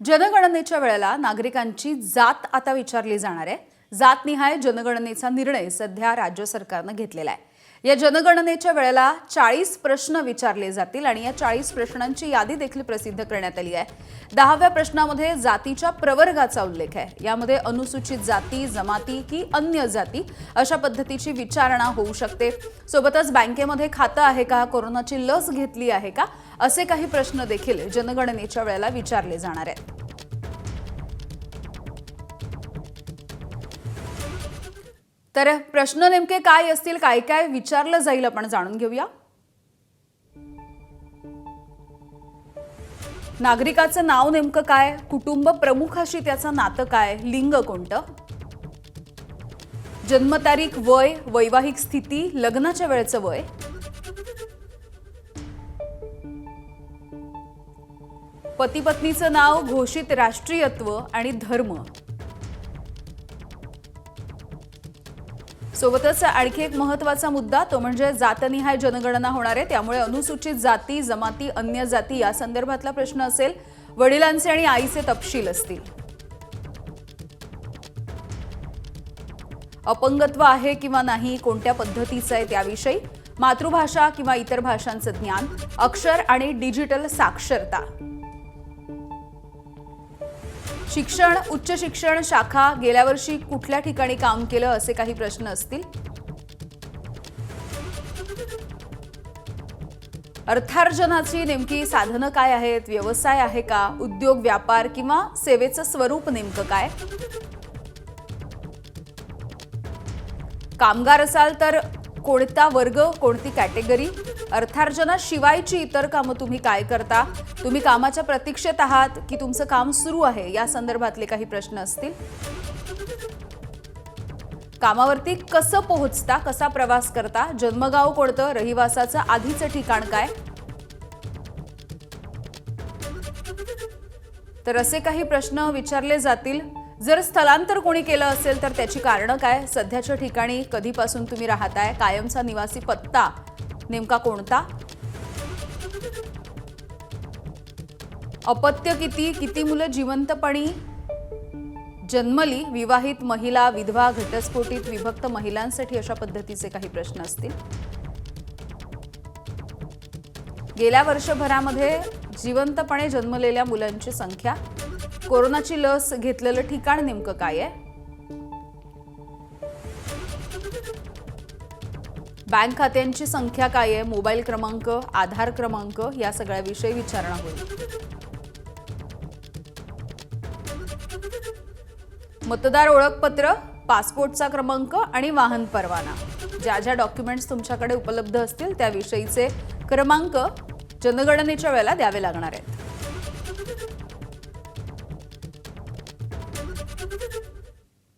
जनगणनेच्या वेळेला नागरिकांची जात आता विचारली जाणार आहे। जातनिहाय जनगणनेचा निर्णय सध्या राज्य सरकारने घेतलेला आहे। या जनगणनेच्या वेळेला 40 प्रश्न विचारले जातील आणि या 40 प्रश्नांची यादी देखील प्रसिद्ध करण्यात आली आहे। 10व्या प्रश्नामध्ये जातीच्या प्रवर्गाचा उल्लेख आहे। यामध्ये अनुसूचित जाती, जमाती की अन्य जाती अशा पद्धतीची विचारणा होऊ शकते। सोबतच बँकेमध्ये खातं आहे का, कोरोनाची लस घेतली आहे का, असे काही प्रश्न देखील जनगणनेच्या वेळेला विचारले जाणार आहेत। तर प्रश्न नेमके काय असतील, काय काय विचारलं जाईल आपण जाणून घेऊया। नागरिकाचं नाव नेमकं काय, कुटुंब प्रमुखाशी त्याचं नातं काय, लिंग कोणतं, जन्मतारीख, वय, वैवाहिक स्थिती, लग्नाच्या वेळेचं वय, पती पत्नीचं नाव, घोषित राष्ट्रीयत्व आणि धर्म। सोबतच आणखी एक महत्त्वाचा मुद्दा तो म्हणजे जातनिहाय जनगणना होणार आहे, त्यामुळे अनुसूचित जाती, जमाती, अन्य जाती या संदर्भातला प्रश्न असेल। वडिलांचे आणि आईचे तपशील असतील। अपंगत्व आहे किंवा नाही, कोणत्या पद्धतीचं आहे त्याविषयी, मातृभाषा किंवा इतर भाषांचं ज्ञान, अक्षर आणि डिजिटल साक्षरता, शिक्षण, उच्च शिक्षण शाखा, गेल्या वर्षी कुठल्या ठिकाणी काम केलं असे काही प्रश्न असतील। अर्थार्जनाची नेमकी साधनं काय आहेत, व्यवसाय आहे का, उद्योग, व्यापार किंवा सेवेचं स्वरूप नेमकं काय, कामगार असाल तर कोणता वर्ग, कोणती कॅटेगरी, अर्थार्जनाशिवायची इतर कामं तुम्ही काय करता, तुम्ही कामाच्या प्रतीक्षेत आहात की तुमचं काम सुरू आहे, या संदर्भातले काही प्रश्न असतील। कामावरती कसं पोहोचता, कसा प्रवास करता, जन्मगाव कोणतं, रहिवासाचं आधीचं ठिकाण काय, तर असे काही प्रश्न विचारले जातील। जर स्थलांतर कोणी केलं असेल तर त्याची कारणं काय, सध्याच्या ठिकाणी कधीपासून तुम्ही राहताय, कायमचा निवासी पत्ता नेमका कोणता, अपत्य किती मुलं जिवंतपणी जन्मली, विवाहित महिला, विधवा, घटस्फोटित विभक्त महिलांसाठी अशा पद्धतीचे काही प्रश्न असतील। गेल्या वर्षभरामध्ये जिवंतपणे जन्मलेल्या मुलांची संख्या, कोरोनाची लस घेतलेलं ठिकाण नेमकं काय आहे, बँक खात्यांची संख्या काय आहे, मोबाईल क्रमांक, आधार क्रमांक या सगळ्याविषयी विचारणा होईल। मतदार ओळखपत्र, पासपोर्टचा क्रमांक आणि वाहन परवाना, ज्या ज्या डॉक्युमेंट्स तुमच्याकडे उपलब्ध असतील त्याविषयीचे क्रमांक जनगणनेच्या वेळेला द्यावे लागणार आहेत।